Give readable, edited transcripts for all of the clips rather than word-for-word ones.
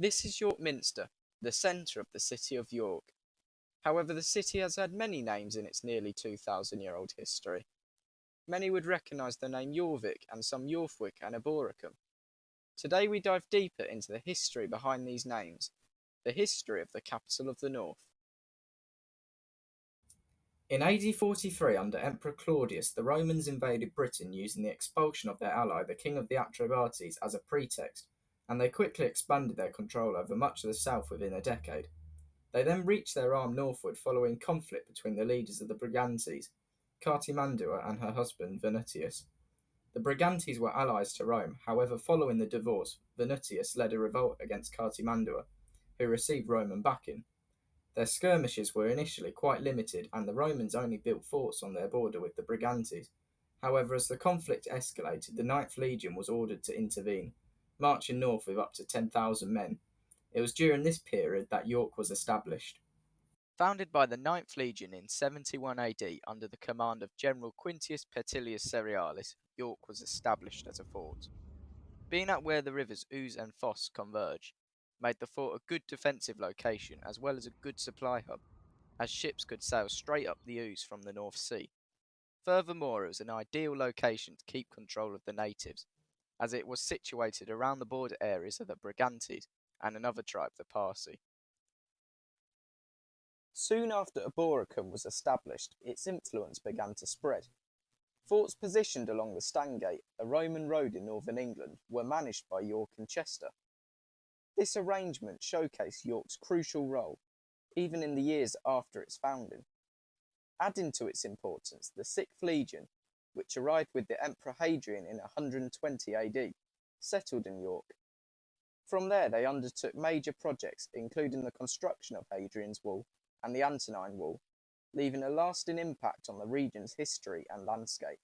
This is York Minster, the centre of the city of York. However, the city has had many names in its nearly 2,000-year-old history. Many would recognise the name Jorvik and some Jorvik and Eboracum. Today we dive deeper into the history behind these names, the history of the capital of the north. In AD 43, under Emperor Claudius, the Romans invaded Britain using the expulsion of their ally, the king of the Atrebates, as a pretext, and they quickly expanded their control over much of the south within a decade. They then reached their arm northward following conflict between the leaders of the Brigantes, Cartimandua and her husband Venutius. The Brigantes were allies to Rome, however, following the divorce, Venutius led a revolt against Cartimandua, who received Roman backing. Their skirmishes were initially quite limited, and the Romans only built forts on their border with the Brigantes. However, as the conflict escalated, the Ninth Legion was ordered to intervene, marching north with up to 10,000 men. It was during this period that York was established. Founded by the Ninth Legion in 71 AD under the command of General Quintius Petilius Cerealis, York was established as a fort. Being at where the rivers Ouse and Foss converge, made the fort a good defensive location as well as a good supply hub, as ships could sail straight up the Ouse from the North Sea. Furthermore, it was an ideal location to keep control of the natives, as it was situated around the border areas of the Brigantes and another tribe, the Parsi. Soon after Eboracum was established, its influence began to spread. Forts positioned along the Stangate, a Roman road in northern England, were managed by York and Chester. This arrangement showcased York's crucial role, even in the years after its founding. Adding to its importance, the Sixth Legion, which arrived with the Emperor Hadrian in 120 AD, settled in York. From there they undertook major projects including the construction of Hadrian's Wall and the Antonine Wall, leaving a lasting impact on the region's history and landscape.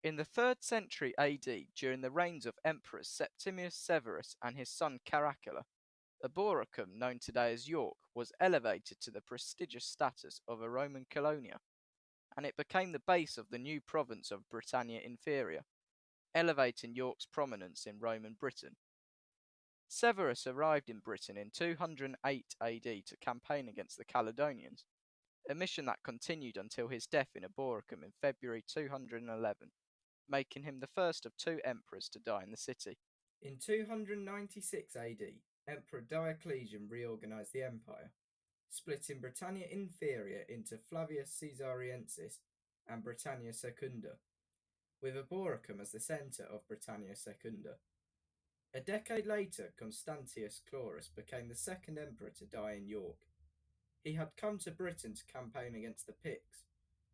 In the 3rd century AD, during the reigns of Emperors Septimius Severus and his son Caracalla, Eboracum, known today as York, was elevated to the prestigious status of a Roman colonia, and it became the base of the new province of Britannia Inferior, elevating York's prominence in Roman Britain. Severus arrived in Britain in 208 AD to campaign against the Caledonians, a mission that continued until his death in Eboracum in February 211, making him the first of 2 emperors to die in the city. In 296 AD, Emperor Diocletian reorganized the empire, splitting Britannia Inferior into Flavius Caesariensis and Britannia Secunda, with Eboracum as the centre of Britannia Secunda. A decade later, Constantius Chlorus became the second emperor to die in York. He had come to Britain to campaign against the Picts,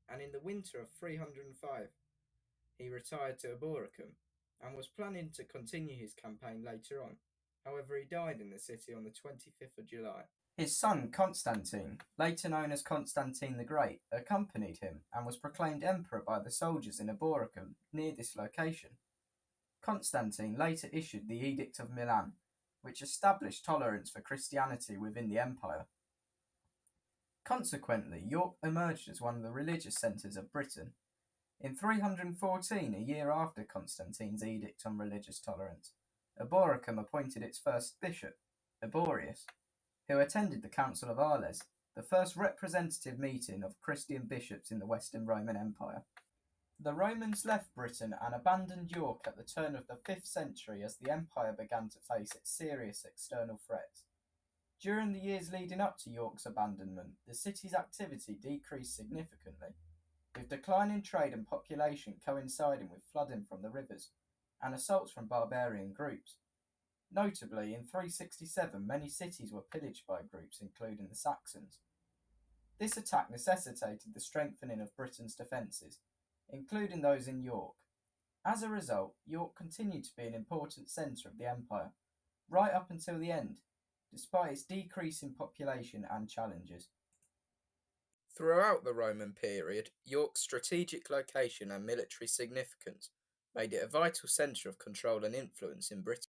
and in the winter of 305 he retired to Eboracum and was planning to continue his campaign later on. However, he died in the city on the 25th of July. His son Constantine, later known as Constantine the Great, accompanied him and was proclaimed emperor by the soldiers in Eboracum near this location. Constantine later issued the Edict of Milan, which established tolerance for Christianity within the empire. Consequently, York emerged as one of the religious centres of Britain. In 314, a year after Constantine's edict on religious tolerance, Eboracum appointed its first bishop, Eborius, who attended the Council of Arles, the first representative meeting of Christian bishops in the Western Roman Empire. The Romans left Britain and abandoned York at the turn of the 5th century as the empire began to face its serious external threats. During the years leading up to York's abandonment, the city's activity decreased significantly, with declining trade and population coinciding with flooding from the rivers and assaults from barbarian groups. Notably, in 367 many cities were pillaged by groups including the Saxons. This attack necessitated the strengthening of Britain's defences, including those in York. As a result, York continued to be an important centre of the empire, right up until the end, despite its decrease in population and challenges. Throughout the Roman period, York's strategic location and military significance made it a vital centre of control and influence in Britain.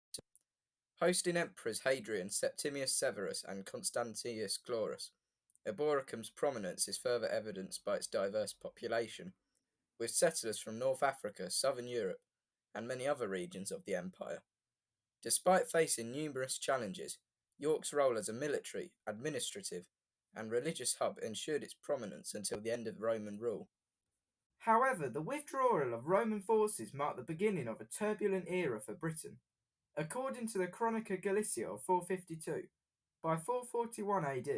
Hosting emperors Hadrian, Septimius Severus, and Constantius Chlorus, Eboracum's prominence is further evidenced by its diverse population, with settlers from North Africa, southern Europe, and many other regions of the empire. Despite facing numerous challenges, York's role as a military, administrative, and religious hub ensured its prominence until the end of Roman rule. However, the withdrawal of Roman forces marked the beginning of a turbulent era for Britain. According to the Chronica Gallicia of 452, by 441 AD,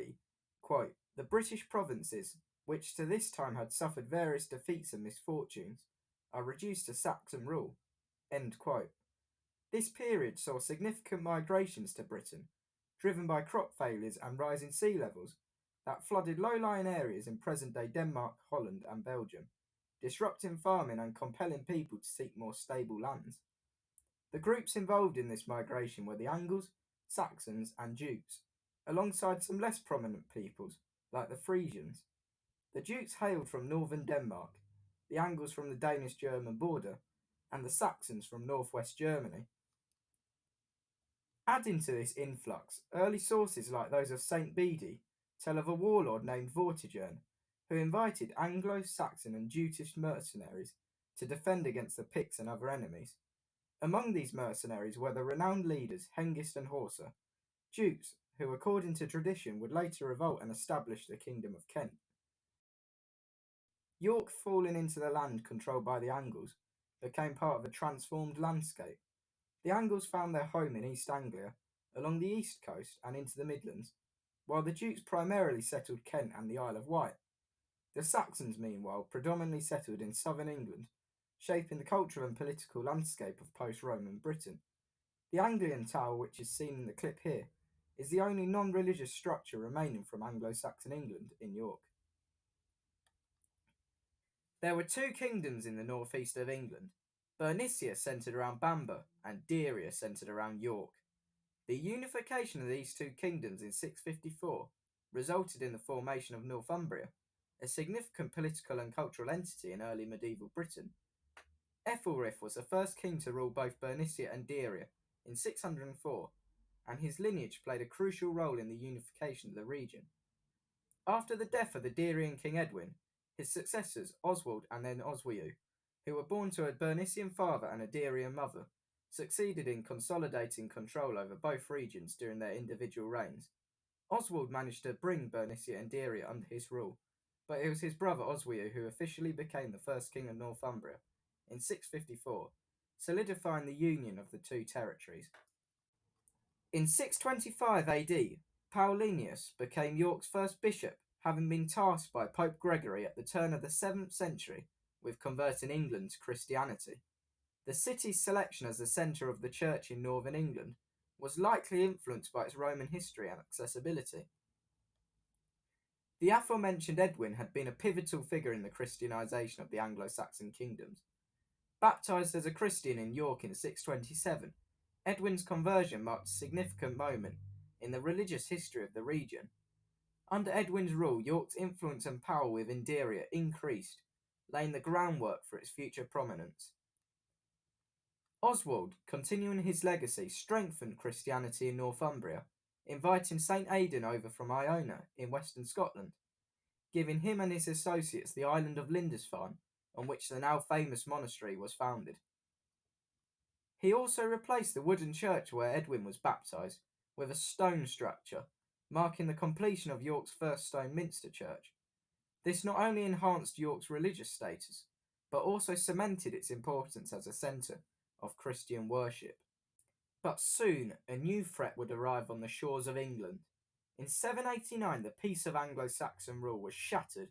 quote, the British provinces, which to this time had suffered various defeats and misfortunes, are reduced to Saxon rule. End quote. This period saw significant migrations to Britain, driven by crop failures and rising sea levels that flooded low-lying areas in present-day Denmark, Holland, and Belgium, disrupting farming and compelling people to seek more stable lands. The groups involved in this migration were the Angles, Saxons, and Jutes, alongside some less prominent peoples, like the Frisians. The Jutes hailed from northern Denmark, the Angles from the Danish-German border, and the Saxons from northwest Germany. Adding to this influx, early sources like those of St. Bede tell of a warlord named Vortigern, who invited Anglo-Saxon and Jutish mercenaries to defend against the Picts and other enemies. Among these mercenaries were the renowned leaders Hengist and Horsa, Jutes who according to tradition would later revolt and establish the Kingdom of Kent. York, falling into the land controlled by the Angles, became part of a transformed landscape. The Angles found their home in East Anglia, along the east coast and into the Midlands, while the Jutes primarily settled Kent and the Isle of Wight. The Saxons, meanwhile, predominantly settled in southern England, shaping the cultural and political landscape of post-Roman Britain. The Anglian Tower, which is seen in the clip here, is the only non-religious structure remaining from Anglo-Saxon England in York. There were two kingdoms in the northeast of England. Bernicia centred around Bamber and Deira centred around York. The unification of these two kingdoms in 654 resulted in the formation of Northumbria, a significant political and cultural entity in early medieval Britain. Ethelred was the first king to rule both Bernicia and Deira in 604, and his lineage played a crucial role in the unification of the region. After the death of the Derian King Edwin, his successors Oswald and then Oswiu, who were born to a Bernician father and a Derian mother, succeeded in consolidating control over both regions during their individual reigns. Oswald managed to bring Bernicia and Deira under his rule, but it was his brother Oswiu who officially became the first king of Northumbria in 654, solidifying the union of the two territories. In 625 AD, Paulinius became York's first bishop, having been tasked by Pope Gregory at the turn of the 7th century with converting England to Christianity. The city's selection as the centre of the church in northern England was likely influenced by its Roman history and accessibility. The aforementioned Edwin had been a pivotal figure in the Christianisation of the Anglo-Saxon kingdoms. Baptised as a Christian in York in 627, Edwin's conversion marked a significant moment in the religious history of the region. Under Edwin's rule, York's influence and power within Deira increased, laying the groundwork for its future prominence. Oswald, continuing his legacy, strengthened Christianity in Northumbria, inviting St Aidan over from Iona in western Scotland, giving him and his associates the island of Lindisfarne, on which the now famous monastery was founded. He also replaced the wooden church where Edwin was baptised with a stone structure, marking the completion of York's first stone minster church. This not only enhanced York's religious status, but also cemented its importance as a centre of Christian worship. But soon a new threat would arrive on the shores of England. In 789 the peace of Anglo-Saxon rule was shattered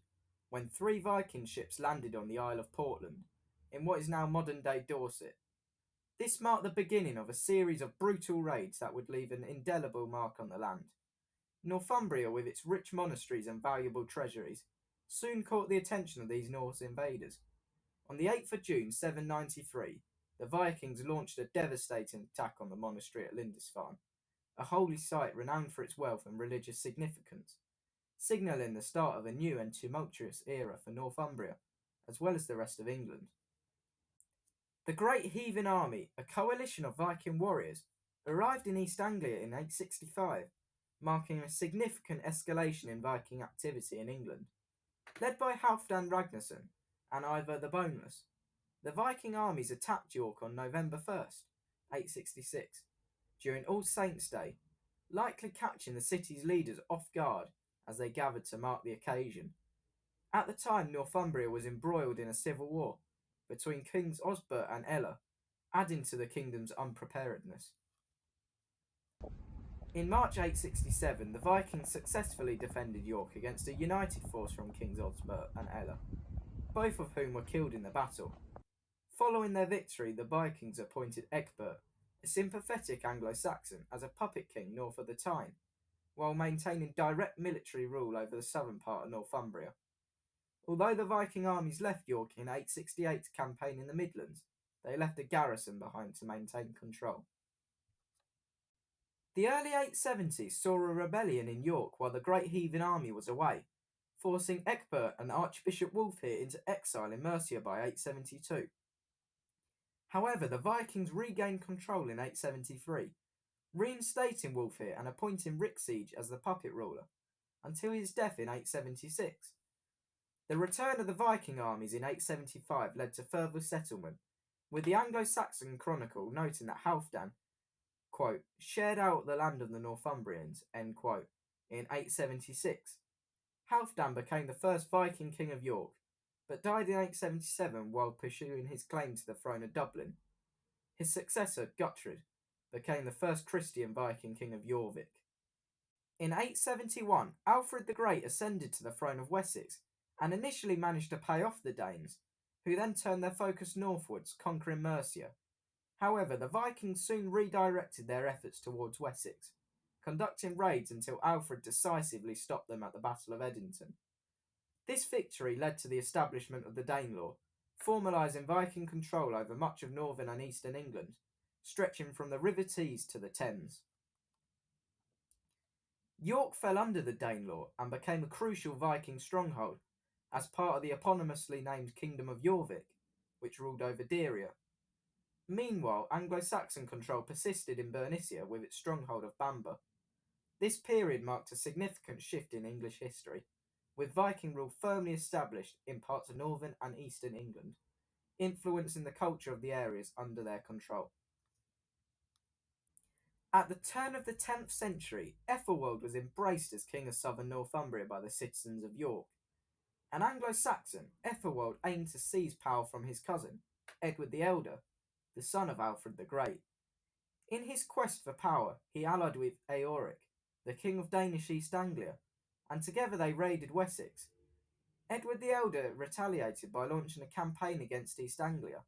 when 3 Viking ships landed on the Isle of Portland, in what is now modern-day Dorset. This marked the beginning of a series of brutal raids that would leave an indelible mark on the land. Northumbria, with its rich monasteries and valuable treasuries, soon caught the attention of these Norse invaders. On the 8th of June 793, the Vikings launched a devastating attack on the monastery at Lindisfarne, a holy site renowned for its wealth and religious significance, signalling the start of a new and tumultuous era for Northumbria, as well as the rest of England. The Great Heathen Army, a coalition of Viking warriors, arrived in East Anglia in 865, marking a significant escalation in Viking activity in England. Led by Halfdan Ragnarsson and Ivar the Boneless, the Viking armies attacked York on November 1st, 866, during All Saints' Day, likely catching the city's leaders off guard as they gathered to mark the occasion. At the time, Northumbria was embroiled in a civil war between Kings Osbert and Ella, adding to the kingdom's unpreparedness. In March 867, the Vikings successfully defended York against a united force from Kings Osbert and Ella, both of whom were killed in the battle. Following their victory, the Vikings appointed Egbert, a sympathetic Anglo-Saxon, as a puppet king north of the Tyne, while maintaining direct military rule over the southern part of Northumbria. Although the Viking armies left York in 868 to campaign in the Midlands, they left a garrison behind to maintain control. The early 870s saw a rebellion in York while the Great Heathen Army was away, forcing Egbert and Archbishop Wulfhere into exile in Mercia by 872. However, the Vikings regained control in 873, reinstating Wulfhere and appointing Ricsige as the puppet ruler, until his death in 876. The return of the Viking armies in 875 led to further settlement, with the Anglo-Saxon Chronicle noting that Halfdan, quote, shared out the land of the Northumbrians, end quote, in 876. Halfdan became the first Viking king of York, but died in 877 while pursuing his claim to the throne of Dublin. His successor, Gutrid, became the first Christian Viking king of Jorvik. In 871, Alfred the Great ascended to the throne of Wessex and initially managed to pay off the Danes, who then turned their focus northwards, conquering Mercia. However, the Vikings soon redirected their efforts towards Wessex, conducting raids until Alfred decisively stopped them at the Battle of Edington. This victory led to the establishment of the Danelaw, formalising Viking control over much of northern and eastern England, stretching from the River Tees to the Thames. York fell under the Danelaw and became a crucial Viking stronghold, as part of the eponymously named Kingdom of Jorvik, which ruled over Deira. Meanwhile, Anglo-Saxon control persisted in Bernicia with its stronghold of Bamber. This period marked a significant shift in English history, with Viking rule firmly established in parts of northern and eastern England, influencing the culture of the areas under their control. At the turn of the 10th century, Ethelwald was embraced as King of southern Northumbria by the citizens of York. An Anglo-Saxon, Ethelwald aimed to seize power from his cousin, Edward the Elder, the son of Alfred the Great. In his quest for power, he allied with Eoric, the king of Danish East Anglia, and together they raided Wessex. Edward the Elder retaliated by launching a campaign against East Anglia.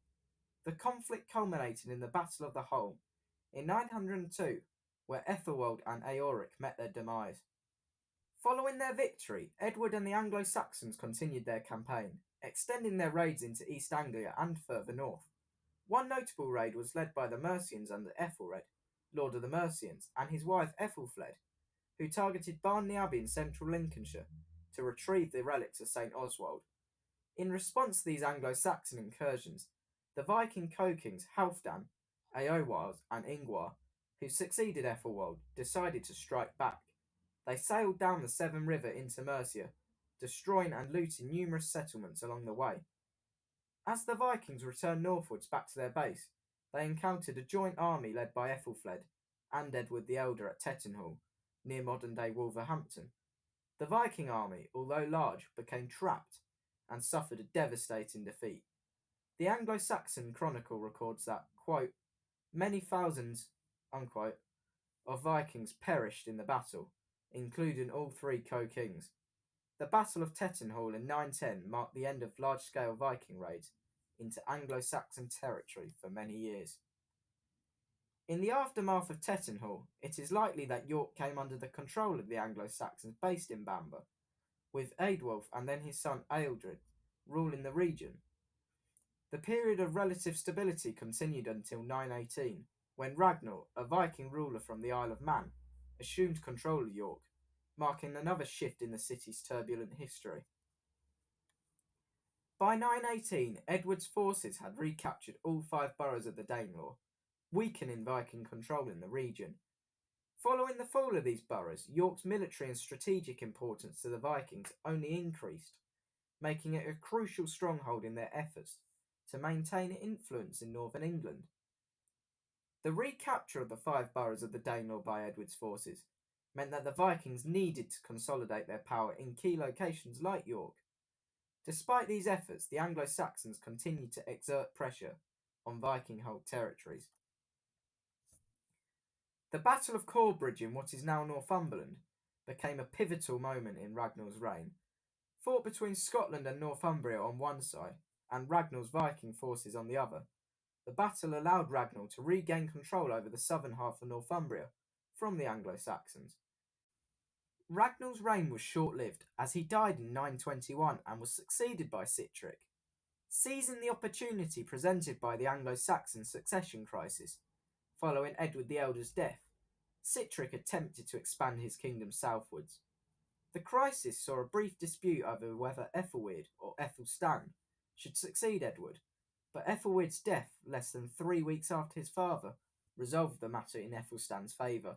The conflict culminated in the Battle of the Holm in 902, where Ethelwald and Eoric met their demise. Following their victory, Edward and the Anglo-Saxons continued their campaign, extending their raids into East Anglia and further north. One notable raid was led by the Mercians under Ethelred, Lord of the Mercians, and his wife Ethelfled, who targeted Barnley Abbey in central Lincolnshire to retrieve the relics of St. Oswald. In response to these Anglo-Saxon incursions, the Viking co-kings Halfdan, Eowald, and Ingvar, who succeeded Ethelwald, decided to strike back. They sailed down the Severn River into Mercia, destroying and looting numerous settlements along the way. As the Vikings returned northwards back to their base, they encountered a joint army led by Ethelfled and Edward the Elder at Tettenhall, near modern-day Wolverhampton. The Viking army, although large, became trapped and suffered a devastating defeat. The Anglo-Saxon Chronicle records that, quote, many thousands, unquote, of Vikings perished in the battle, including all three co-kings. The Battle of Tettenhall in 910 marked the end of large-scale Viking raids into Anglo-Saxon territory for many years. In the aftermath of Tettenhall, it is likely that York came under the control of the Anglo-Saxons based in Bamber, with Eadwulf and then his son Ealdred ruling the region. The period of relative stability continued until 918, when Ragnar, a Viking ruler from the Isle of Man, assumed control of York, marking another shift in the city's turbulent history. By 918, Edward's forces had recaptured all 5 boroughs of the Danelaw, weakening Viking control in the region. Following the fall of these boroughs, York's military and strategic importance to the Vikings only increased, making it a crucial stronghold in their efforts to maintain influence in northern England. The recapture of the 5 boroughs of the Danelaw by Edward's forces meant that the Vikings needed to consolidate their power in key locations like York. Despite these efforts, the Anglo-Saxons continued to exert pressure on Viking-held territories. The Battle of Corbridge in what is now Northumberland became a pivotal moment in Ragnar's reign. Fought between Scotland and Northumbria on one side, and Ragnar's Viking forces on the other, the battle allowed Ragnar to regain control over the southern half of Northumbria from the Anglo-Saxons. Ragnar's reign was short-lived, as he died in 921 and was succeeded by Sihtric. Seizing the opportunity presented by the Anglo-Saxon succession crisis following Edward the Elder's death, Sihtric attempted to expand his kingdom southwards. The crisis saw a brief dispute over whether Ethelweard or Ethelstan should succeed Edward, but Ethelweard's death less than 3 weeks after his father resolved the matter in Ethelstan's favour.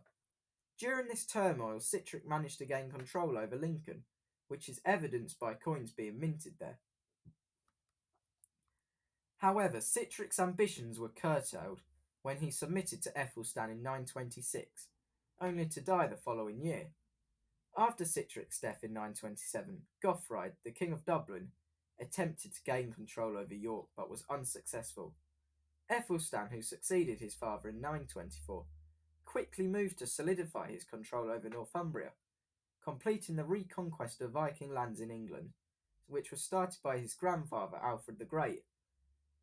During this turmoil, Sihtric managed to gain control over Lincoln, which is evidenced by coins being minted there. However, Sihtric's ambitions were curtailed when he submitted to Ethelstan in 926, only to die the following year. After Sihtric's death in 927, Gofraid, the King of Dublin, attempted to gain control over York but was unsuccessful. Ethelstan, who succeeded his father in 924, quickly moved to solidify his control over Northumbria, completing the reconquest of Viking lands in England, which was started by his grandfather Alfred the Great.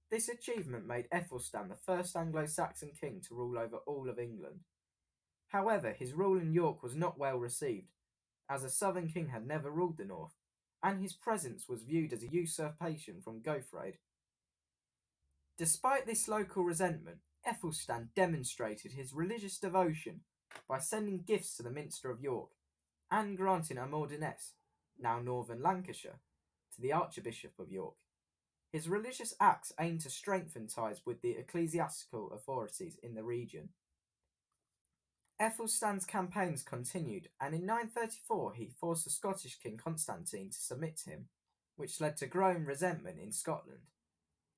This achievement made Ethelstan the first Anglo-Saxon king to rule over all of England. However, his rule in York was not well received, as a southern king had never ruled the north, and his presence was viewed as a usurpation from Gofraid. Despite this local resentment, Ethelstan demonstrated his religious devotion by sending gifts to the Minster of York and granting a Mordines, now northern Lancashire, to the Archbishop of York. His religious acts aimed to strengthen ties with the ecclesiastical authorities in the region. Ethelstan's campaigns continued, and in 934 he forced the Scottish king Constantine to submit to him, which led to growing resentment in Scotland.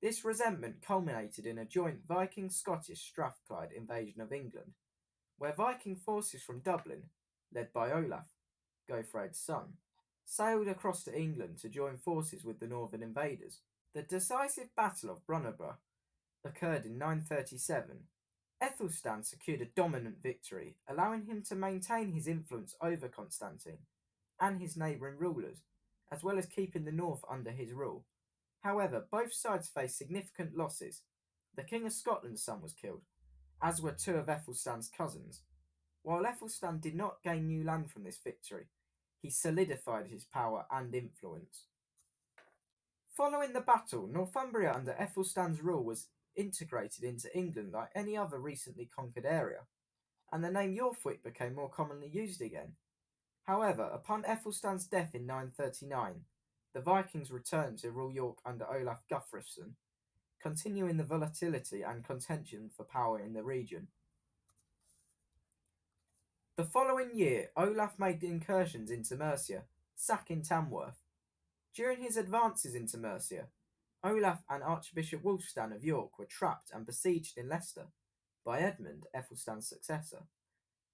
This resentment culminated in a joint Viking-Scottish Strathclyde invasion of England, where Viking forces from Dublin, led by Olaf, Gofraid's son, sailed across to England to join forces with the northern invaders. The decisive Battle of Brunanburh occurred in 937. Ethelstan secured a dominant victory, allowing him to maintain his influence over Constantine and his neighbouring rulers, as well as keeping the north under his rule. However, both sides faced significant losses. The King of Scotland's son was killed, as were 2 of Ethelstan's cousins. While Ethelstan did not gain new land from this victory, he solidified his power and influence. Following the battle, Northumbria under Ethelstan's rule was integrated into England like any other recently conquered area, and the name Jorvik became more commonly used again. However, upon Ethelstan's death in 939, the Vikings returned to rule York under Olaf Guthrufsson, continuing the volatility and contention for power in the region. The following year, Olaf made incursions into Mercia, sacking Tamworth. During his advances into Mercia, Olaf and Archbishop Wulfstan of York were trapped and besieged in Leicester by Edmund, Ethelstan's successor.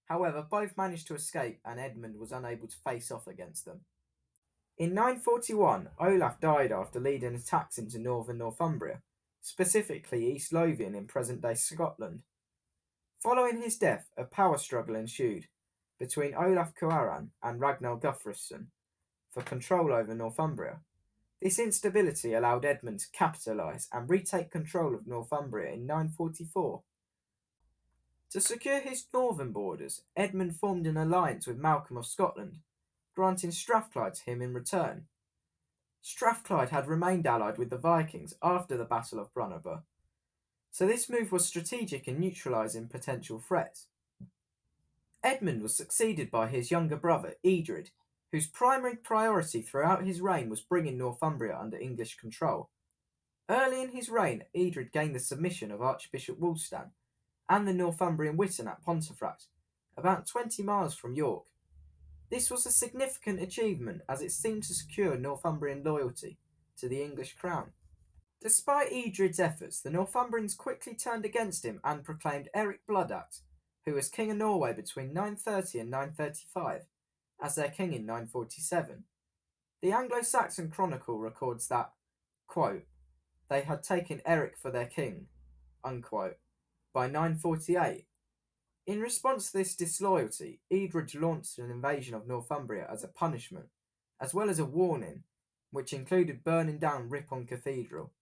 However, both managed to escape and Edmund was unable to face off against them. In 941, Olaf died after leading attacks into northern Northumbria, specifically East Lothian in present-day Scotland. Following his death, a power struggle ensued between Olaf Cuaran and Ragnar Guthrufsson for control over Northumbria. This instability allowed Edmund to capitalise and retake control of Northumbria in 944. To secure his northern borders, Edmund formed an alliance with Malcolm of Scotland, granting Strathclyde to him in return. Strathclyde had remained allied with the Vikings after the Battle of Brunanburh, so this move was strategic in neutralising potential threats. Edmund was succeeded by his younger brother, Edred, whose primary priority throughout his reign was bringing Northumbria under English control. Early in his reign, Edred gained the submission of Archbishop Wulfstan and the Northumbrian Witan at Pontefract, about 20 miles from York. This was a significant achievement as it seemed to secure Northumbrian loyalty to the English crown. Despite Edred's efforts, the Northumbrians quickly turned against him and proclaimed Eric Bloodaxe, who was King of Norway between 930 and 935, as their king in 947. The Anglo-Saxon Chronicle records that, quote, they had taken Eric for their king, unquote, by 948. In response to this disloyalty, Edred launched an invasion of Northumbria as a punishment, as well as a warning, which included burning down Ripon Cathedral.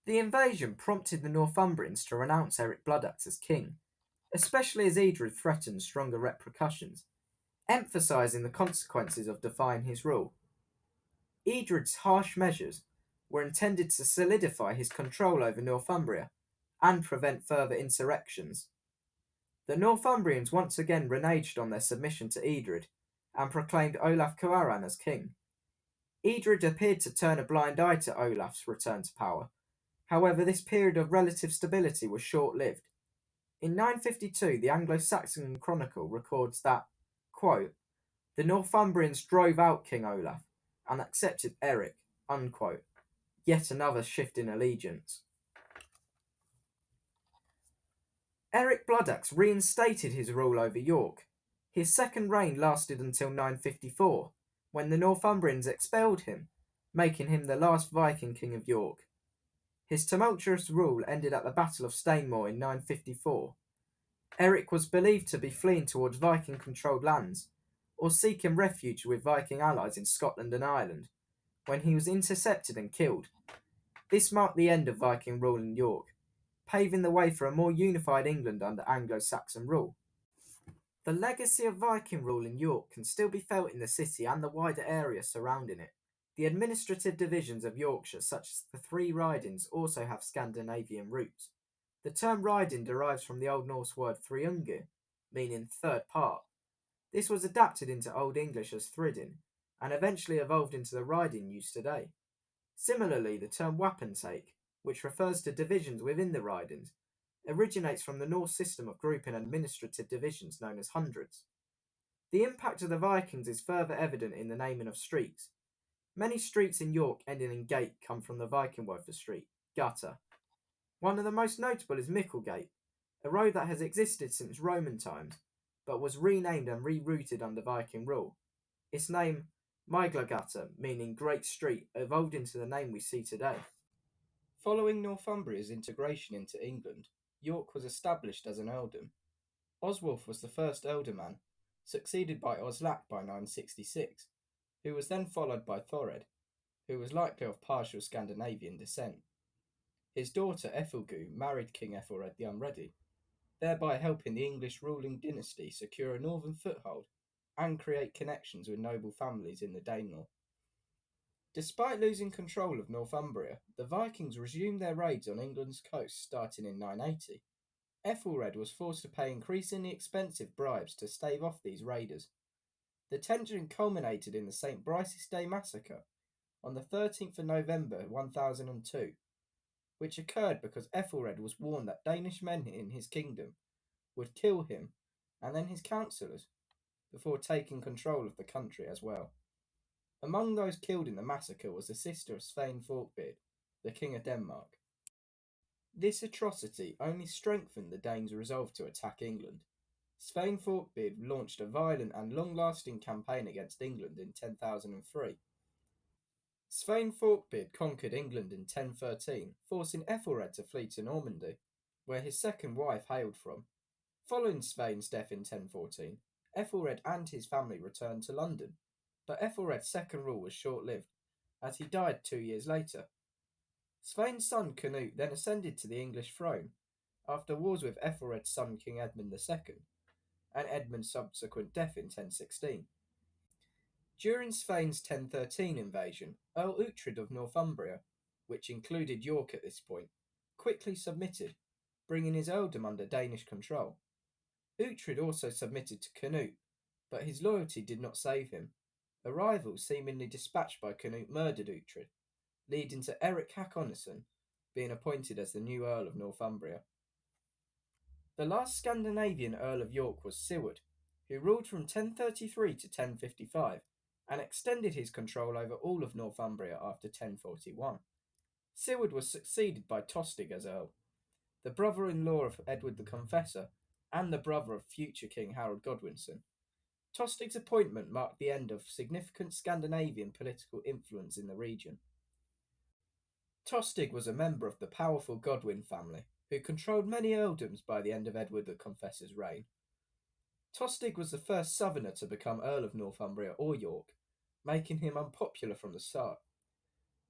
The invasion prompted the Northumbrians to renounce Eric Bloodaxe as king, especially as Edred threatened stronger repercussions, emphasising the consequences of defying his rule. Edred's harsh measures were intended to solidify his control over Northumbria and prevent further insurrections. The Northumbrians once again reneged on their submission to Edred and proclaimed Olaf Cuaran as king. Edred appeared to turn a blind eye to Olaf's return to power. However, this period of relative stability was short-lived. In 952, the Anglo-Saxon Chronicle records that, quote, the Northumbrians drove out King Olaf and accepted Eric, unquote. Yet another shift in allegiance. Eric Bloodaxe reinstated his rule over York. His second reign lasted until 954, when the Northumbrians expelled him, making him the last Viking king of York. His tumultuous rule ended at the Battle of Stainmore in 954. Eric was believed to be fleeing towards Viking-controlled lands, or seeking refuge with Viking allies in Scotland and Ireland, when he was intercepted and killed. This marked the end of Viking rule in York, paving the way for a more unified England under Anglo-Saxon rule. The legacy of Viking rule in York can still be felt in the city and the wider area surrounding it. The administrative divisions of Yorkshire, such as the three ridings, also have Scandinavian roots. The term riding derives from the Old Norse word thriungu, meaning third part. This was adapted into Old English as thridin, and eventually evolved into the riding used today. Similarly, the term wapentake, which refers to divisions within the ridings, originates from the Norse system of grouping administrative divisions known as hundreds. The impact of the Vikings is further evident in the naming of streets. Many streets in York ending in gate come from the Viking word for street, gutter. One of the most notable is Micklegate, a road that has existed since Roman times, but was renamed and rerouted under Viking rule. Its name, Miglagata, meaning Great Street, evolved into the name we see today. Following Northumbria's integration into England, York was established as an earldom. Oswulf was the first ealdorman, succeeded by Oslac by 966, who was then followed by Thored, who was likely of partial Scandinavian descent. His daughter Ethelgu married King Ethelred the Unready, thereby helping the English ruling dynasty secure a northern foothold and create connections with noble families in the Danelaw. Despite losing control of Northumbria, the Vikings resumed their raids on England's coast starting in 980. Ethelred was forced to pay increasingly expensive bribes to stave off these raiders. The tension culminated in the St. Brice's Day massacre on the 13th of November 1002, which occurred because Ethelred was warned that Danish men in his kingdom would kill him and then his councillors before taking control of the country as well. Among those killed in the massacre was the sister of Svein Forkbeard, the King of Denmark. This atrocity only strengthened the Danes' resolve to attack England. Svein Forkbeard launched a violent and long-lasting campaign against England in 10,003. Svein Forkbeard conquered England in 1013, forcing Ethelred to flee to Normandy, where his second wife hailed from. Following Svein's death in 1014, Ethelred and his family returned to London, but Ethelred's second rule was short-lived, as he died 2 years later. Svein's son Canute then ascended to the English throne, after wars with Ethelred's son King Edmund II, and Edmund's subsequent death in 1016. During Svein's 1013 invasion, Earl Uhtred of Northumbria, which included York at this point, quickly submitted, bringing his earldom under Danish control. Uhtred also submitted to Canute, but his loyalty did not save him. A rival seemingly dispatched by Canute murdered Uhtred, leading to Eric Hakonason being appointed as the new Earl of Northumbria. The last Scandinavian Earl of York was Siward, who ruled from 1033 to 1055, and extended his control over all of Northumbria after 1041. Siward was succeeded by Tostig as Earl, the brother-in-law of Edward the Confessor and the brother of future King Harold Godwinson. Tostig's appointment marked the end of significant Scandinavian political influence in the region. Tostig was a member of the powerful Godwin family, who controlled many earldoms by the end of Edward the Confessor's reign. Tostig was the first southerner to become Earl of Northumbria or York, making him unpopular from the start.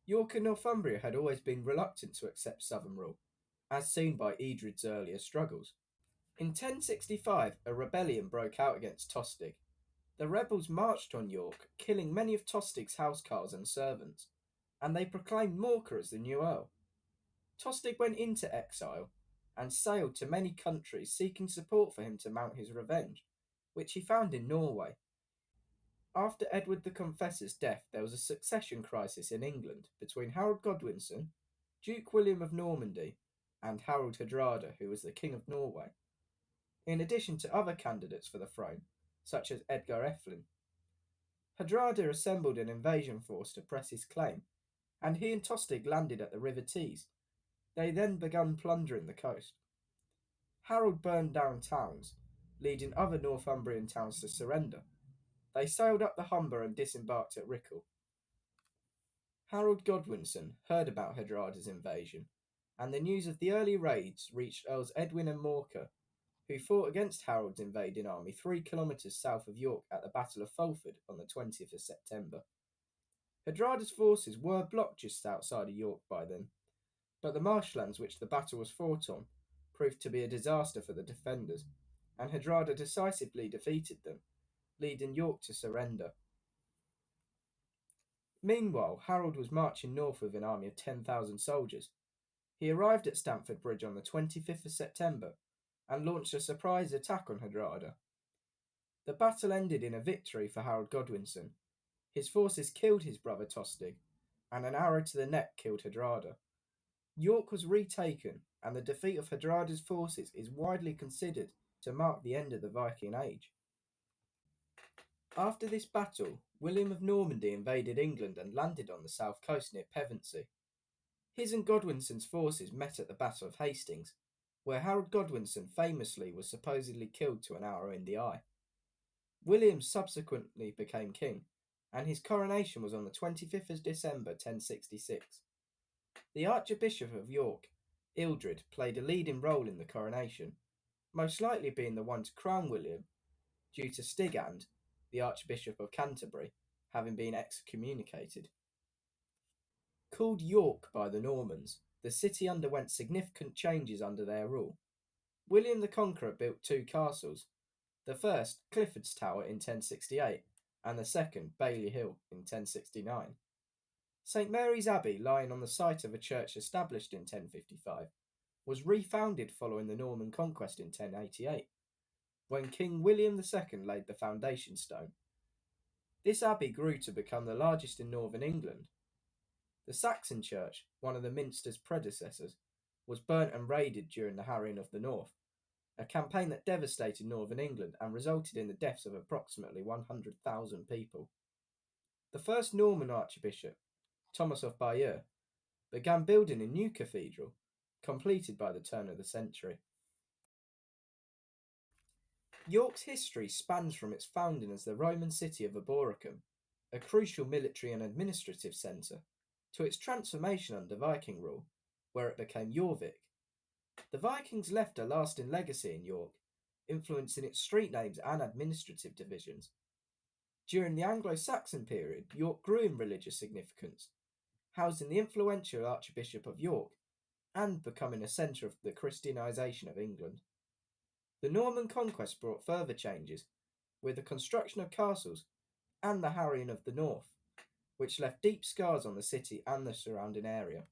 York and Northumbria had always been reluctant to accept southern rule, as seen by Edred's earlier struggles. In 1065, a rebellion broke out against Tostig. The rebels marched on York, killing many of Tostig's housecarls and servants, and they proclaimed Morcar as the new Earl. Tostig went into exile and sailed to many countries seeking support for him to mount his revenge, which he found in Norway. After Edward the Confessor's death, there was a succession crisis in England between Harold Godwinson, Duke William of Normandy, and Harold Hardrada, who was the King of Norway, in addition to other candidates for the throne, such as Edgar Eflin. Hardrada assembled an invasion force to press his claim, and he and Tostig landed at the River Tees. They then began plundering the coast. Harold burned down towns, leading other Northumbrian towns to surrender. They sailed up the Humber and disembarked at Rickle. Harold Godwinson heard about Hardrada's invasion, and the news of the early raids reached Earls Edwin and Morcar, who fought against Harold's invading army 3 kilometres south of York at the Battle of Fulford on the 20th of September. Hardrada's forces were blocked just outside of York by then, but the marshlands which the battle was fought on proved to be a disaster for the defenders, and Hardrada decisively defeated them, leading York to surrender. Meanwhile, Harold was marching north with an army of 10,000 soldiers. He arrived at Stamford Bridge on the 25th of September and launched a surprise attack on Hardrada. The battle ended in a victory for Harold Godwinson. His forces killed his brother Tostig, and an arrow to the neck killed Hardrada. York was retaken, and the defeat of Hardrada's forces is widely considered to mark the end of the Viking Age. After this battle, William of Normandy invaded England and landed on the south coast near Pevensey. His and Godwinson's forces met at the Battle of Hastings, where Harold Godwinson famously was supposedly killed to an arrow in the eye. William subsequently became king, and his coronation was on the 25th of December 1066. The Archbishop of York, Ealdred, played a leading role in the coronation, most likely being the one to crown William, due to Stigand, the Archbishop of Canterbury, having been excommunicated. Called York by the Normans, the city underwent significant changes under their rule. William the Conqueror built 2 castles, the first, Clifford's Tower, in 1068, and the second, Bailey Hill, in 1069. St Mary's Abbey, lying on the site of a church established in 1055, was refounded following the Norman Conquest in 1088, when King William II laid the foundation stone. This abbey grew to become the largest in northern England. The Saxon church, one of the minster's predecessors, was burnt and raided during the Harrying of the North, a campaign that devastated northern England and resulted in the deaths of approximately 100,000 people. The first Norman archbishop, Thomas of Bayeux, began building a new cathedral, completed by the turn of the century. York's history spans from its founding as the Roman city of Eboracum, a crucial military and administrative centre, to its transformation under Viking rule, where it became Jorvik. The Vikings left a lasting legacy in York, influencing its street names and administrative divisions. During the Anglo-Saxon period, York grew in religious significance, housing the influential Archbishop of York and becoming a centre of the Christianisation of England. The Norman Conquest brought further changes, with the construction of castles and the harrying of the north, which left deep scars on the city and the surrounding area.